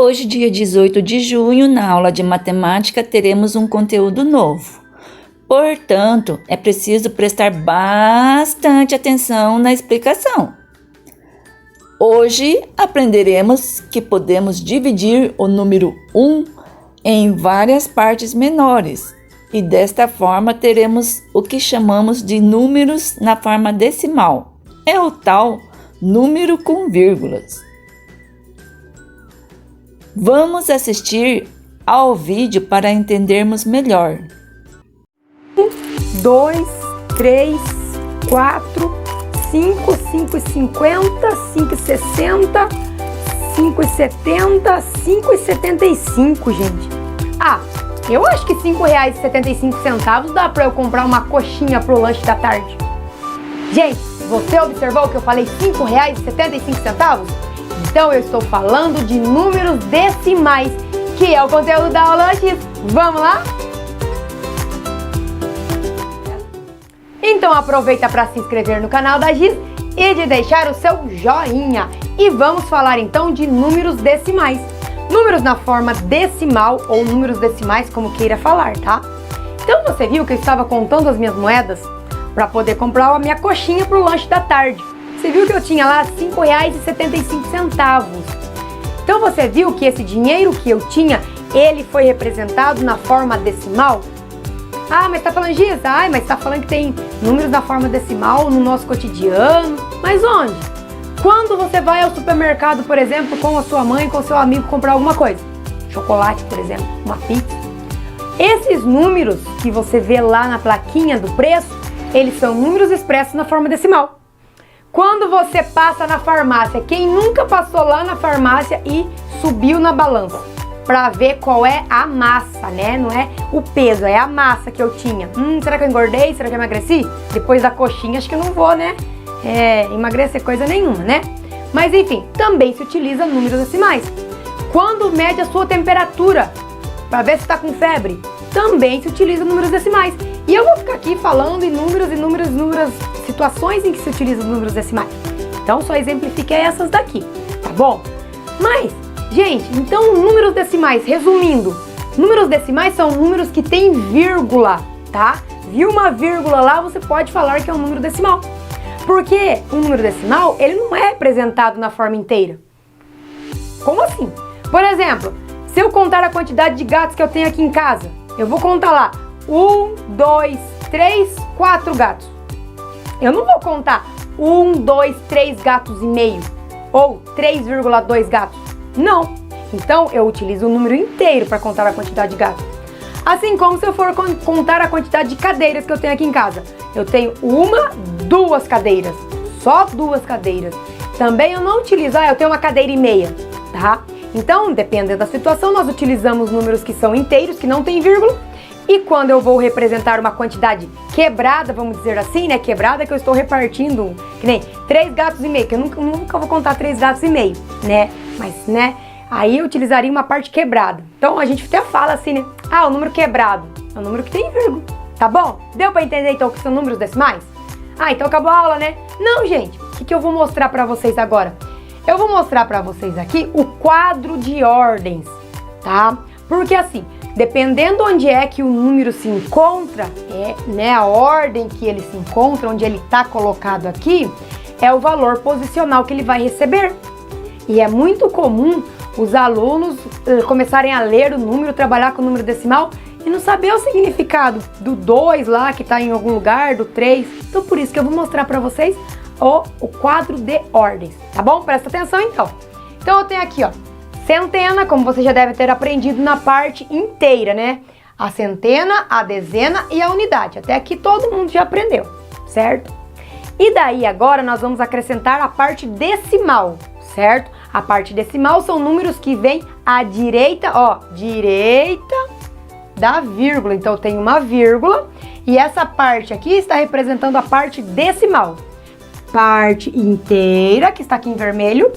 Hoje, dia 18 de junho, na aula de matemática, teremos um conteúdo novo. Portanto, é preciso prestar bastante atenção na explicação. Hoje, aprenderemos que podemos dividir o número 1 em várias partes menores e desta forma teremos o que chamamos de números na forma decimal. É o tal número com vírgulas. Vamos assistir ao vídeo para entendermos melhor. 2, 3, 4, 5, 5,50, 5,60, 5,70, 5,75, gente. Eu acho que R$5,75 dá para eu comprar uma coxinha pro lanche da tarde. Gente, você observou que eu falei R$5,75? Então eu estou falando de números decimais, que é o conteúdo da aula X. Vamos lá? Então aproveita para se inscrever no canal da Giz e de deixar o seu joinha. E vamos falar então de números decimais. Números na forma decimal ou números decimais, como queira falar, tá? Então você viu que eu estava contando as minhas moedas para poder comprar a minha coxinha para o lanche da tarde. Você viu que eu tinha lá R$5,75. Então você viu que esse dinheiro que eu tinha, ele foi representado na forma decimal? Mas tá falando disso? Mas tá falando que tem números da forma decimal no nosso cotidiano. Mas onde? Quando você vai ao supermercado, por exemplo, com a sua mãe, com o seu amigo comprar alguma coisa. Chocolate, por exemplo, uma pizza. Esses números que você vê lá na plaquinha do preço, eles são números expressos na forma decimal. Quando você passa na farmácia, quem nunca passou lá na farmácia e subiu na balança para ver qual é a massa, né? Não é o peso, é a massa que eu tinha. Será que eu engordei? Será que eu emagreci? Depois da coxinha, acho que eu não vou, né? Emagrecer coisa nenhuma, né? Mas enfim, também se utiliza números decimais. Quando mede a sua temperatura para ver se está com febre, também se utiliza números decimais. E eu vou ficar aqui falando em números, situações em que se utiliza números decimais. Então só exemplifiquei essas daqui, tá bom? Mas, gente, então números decimais, resumindo, números decimais são números que têm vírgula, tá? Viu uma vírgula lá, você pode falar que é um número decimal. Porque um número decimal, ele não é representado na forma inteira. Como assim? Por exemplo, se eu contar a quantidade de gatos que eu tenho aqui em casa, eu vou contar lá 1, 2, 3, 4 gatos. Eu não vou contar 1, 2, 3 gatos e meio ou 3,2 gatos. Não. Então eu utilizo o número inteiro para contar a quantidade de gatos. Assim como se eu for contar a quantidade de cadeiras que eu tenho aqui em casa. Eu tenho 2 cadeiras. Só 2 cadeiras. Também eu não utilizo, eu tenho uma cadeira e meia, tá? Então, dependendo da situação, nós utilizamos números que são inteiros, que não tem vírgula. E quando eu vou representar uma quantidade quebrada, vamos dizer assim, né? Quebrada que eu estou repartindo, que nem 3 gatos e meio, que eu nunca vou contar 3 gatos e meio, né? Mas, né? Aí eu utilizaria uma parte quebrada. Então a gente até fala assim, né? O número quebrado é um número que tem vírgula, tá bom? Deu pra entender então que são números decimais? Então acabou a aula, né? Não, gente. O que eu vou mostrar pra vocês agora? Eu vou mostrar pra vocês aqui o quadro de ordens, tá? Porque assim, dependendo onde é que o número se encontra, né, a ordem que ele se encontra, onde ele está colocado aqui, é o valor posicional que ele vai receber. E é muito comum os alunos começarem a ler o número, trabalhar com o número decimal e não saber o significado do 2 lá, que está em algum lugar, do 3. Então por isso que eu vou mostrar para vocês o quadro de ordens, tá bom? Presta atenção então. Então eu tenho aqui, centena, como você já deve ter aprendido na parte inteira, né? A centena, a dezena e a unidade. Até aqui todo mundo já aprendeu, certo? E daí agora nós vamos acrescentar a parte decimal, certo? A parte decimal são números que vêm à direita, direita da vírgula. Então eu tenho uma vírgula e essa parte aqui está representando a parte decimal. Parte inteira, que está aqui em vermelho,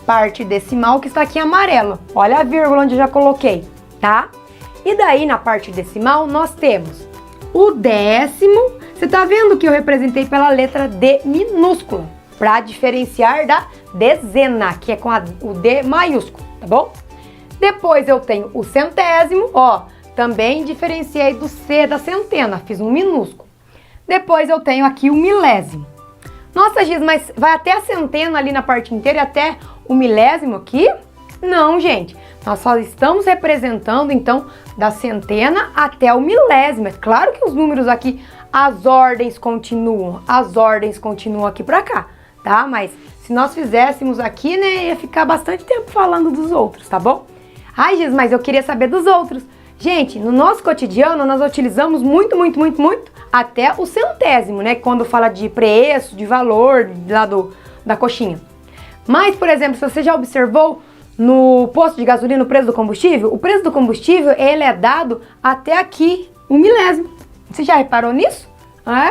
parte decimal que está aqui em amarelo. Olha a vírgula onde eu já coloquei, tá? E daí na parte decimal nós temos o décimo. Você tá vendo que eu representei pela letra D minúscula, para diferenciar da dezena, que é com o D maiúsculo, tá bom? Depois eu tenho o centésimo, ó, também diferenciei do C da centena, fiz um minúsculo. Depois eu tenho aqui o milésimo. Nossa, Giz, mas vai até a centena ali na parte inteira e até o milésimo aqui? Não, gente. Nós só estamos representando, então, da centena até o milésimo. É claro que os números aqui, as ordens continuam aqui pra cá, tá? Mas se nós fizéssemos aqui, né, ia ficar bastante tempo falando dos outros, tá bom? Ai, Giz, mas eu queria saber dos outros. Gente, no nosso cotidiano, nós utilizamos muito até o centésimo, né? Quando fala de preço, de valor, lá da coxinha. Mas, por exemplo, se você já observou no posto de gasolina o preço do combustível, ele é dado até aqui, um milésimo. Você já reparou nisso?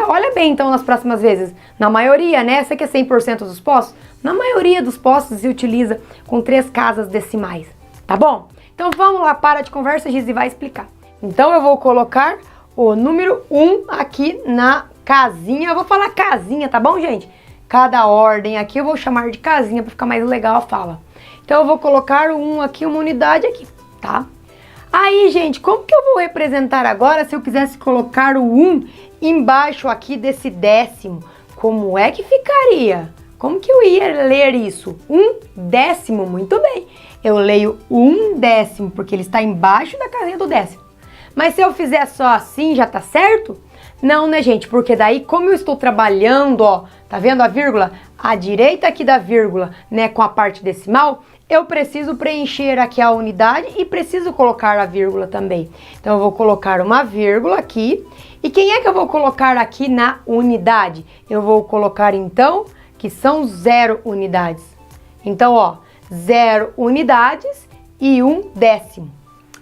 Olha bem, então, nas próximas vezes. Na maioria, né? Essa aqui é 100% dos postos. Na maioria dos postos se utiliza com 3 casas decimais, tá bom? Então vamos lá, para de conversa, Giz, e vai explicar. Então eu vou colocar o número 1 aqui na casinha. Eu vou falar casinha, tá bom, gente? Cada ordem aqui eu vou chamar de casinha para ficar mais legal a fala. Então eu vou colocar o 1 aqui, uma unidade aqui, tá? Aí, gente, como que eu vou representar agora se eu quisesse colocar o 1 embaixo aqui desse décimo? Como é que ficaria? Como que eu ia ler isso? 1/10, muito bem. Eu leio 1/10, porque ele está embaixo da casinha do décimo. Mas se eu fizer só assim, já tá certo? Não, né, gente? Porque daí, como eu estou trabalhando, ó, tá vendo a vírgula? À direita aqui da vírgula, né, com a parte decimal, eu preciso preencher aqui a unidade e preciso colocar a vírgula também. Então, eu vou colocar uma vírgula aqui. E quem é que eu vou colocar aqui na unidade? Eu vou colocar, então, que são 0 unidades. Então, ó, 0 unidades e 1/10,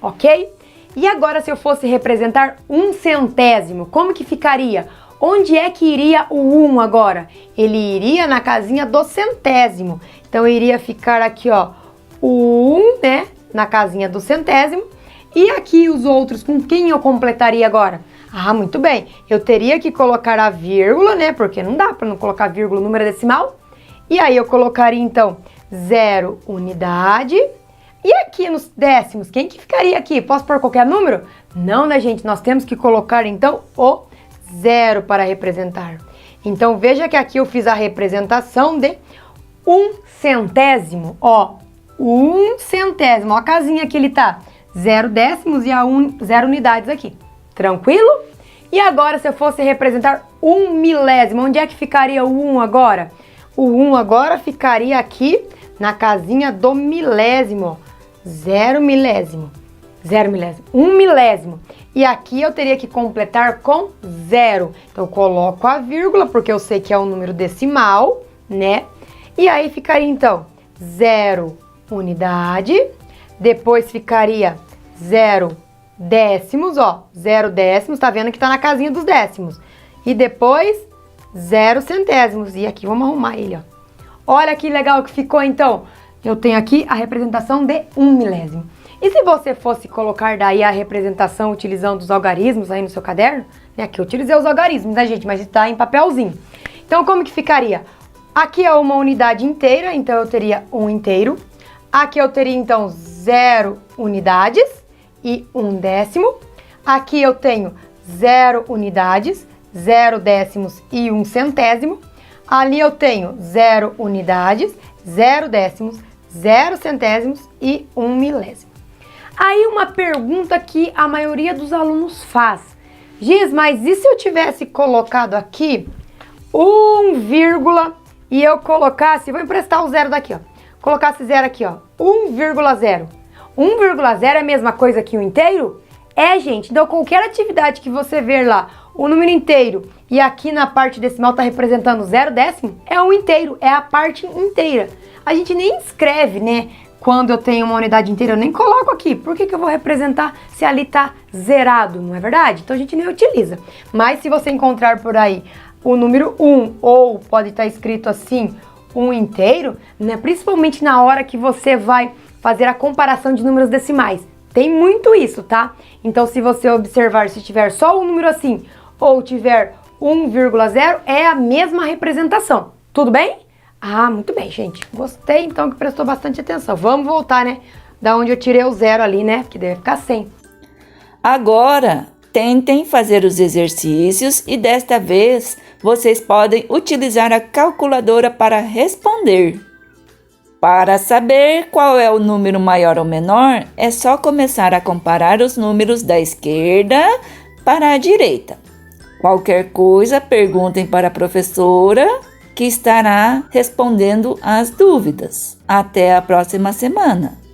ok? E agora, se eu fosse representar 1 centésimo, como que ficaria? Onde é que iria o 1 agora? Ele iria na casinha do centésimo. Então, iria ficar aqui, ó, o 1, né, na casinha do centésimo. E aqui os outros, com quem eu completaria agora? Ah, muito bem. Eu teria que colocar a vírgula, né, porque não dá para não colocar vírgula no número decimal. E aí eu colocaria, então, 0 unidade. E aqui nos décimos, quem que ficaria aqui? Posso pôr qualquer número? Não, né, gente? Nós temos que colocar, então, o 0 para representar. Então, veja que aqui eu fiz a representação de 1 centésimo. Ó, 1 centésimo. Ó a casinha que ele tá. 0 décimos e 0 unidades aqui. Tranquilo? E agora, se eu fosse representar 1 milésimo, onde é que ficaria o 1 agora? O 1 agora ficaria aqui na casinha do milésimo, ó. 0 milésimo, 0 milésimo, 1 milésimo. E aqui eu teria que completar com 0. Então, eu coloco a vírgula, porque eu sei que é um número decimal, né? E aí ficaria, então, 0 unidade. Depois ficaria 0 décimos, ó. 0 décimos, tá vendo que tá na casinha dos décimos. E depois, 0 centésimos. E aqui, vamos arrumar ele, ó. Olha que legal que ficou, então. Eu tenho aqui a representação de 1 milésimo. E se você fosse colocar daí a representação utilizando os algarismos aí no seu caderno, né? Aqui eu utilizei os algarismos, né, gente? Mas está em papelzinho. Então, como que ficaria? Aqui é uma unidade inteira, então eu teria 1 inteiro. Aqui eu teria, então, 0 unidades e 1 décimo. Aqui eu tenho 0 unidades, 0 décimos e 1 centésimo. Ali eu tenho 0 unidades, 0 décimos, 0 centésimos e 1 milésimo. Aí uma pergunta que a maioria dos alunos faz. Giz, mas e se eu tivesse colocado aqui 1, e eu colocasse, vou emprestar o 0 daqui, ó. Colocasse 0 aqui, ó, 1,0. 1,0 é a mesma coisa que 1 inteiro? É, gente. Então, qualquer atividade que você ver lá, o número inteiro, e aqui na parte decimal tá representando 0 décimo, é 1 inteiro, é a parte inteira. A gente nem escreve, né? Quando eu tenho uma unidade inteira, eu nem coloco aqui. Por que eu vou representar se ali tá zerado, não é verdade? Então, a gente nem utiliza. Mas, se você encontrar por aí o número 1, ou pode estar escrito assim, 1 inteiro, né? Principalmente na hora que você vai fazer a comparação de números decimais. Tem muito isso, tá? Então, se você observar, se tiver só um número assim, ou tiver 1,0, é a mesma representação. Tudo bem? Ah, muito bem, gente. Gostei, então, que prestou bastante atenção. Vamos voltar, né, da onde eu tirei o 0 ali, né? Porque deve ficar 100. Agora, tentem fazer os exercícios e desta vez vocês podem utilizar a calculadora para responder. Para saber qual é o número maior ou menor, é só começar a comparar os números da esquerda para a direita. Qualquer coisa, perguntem para a professora, que estará respondendo às dúvidas. Até a próxima semana!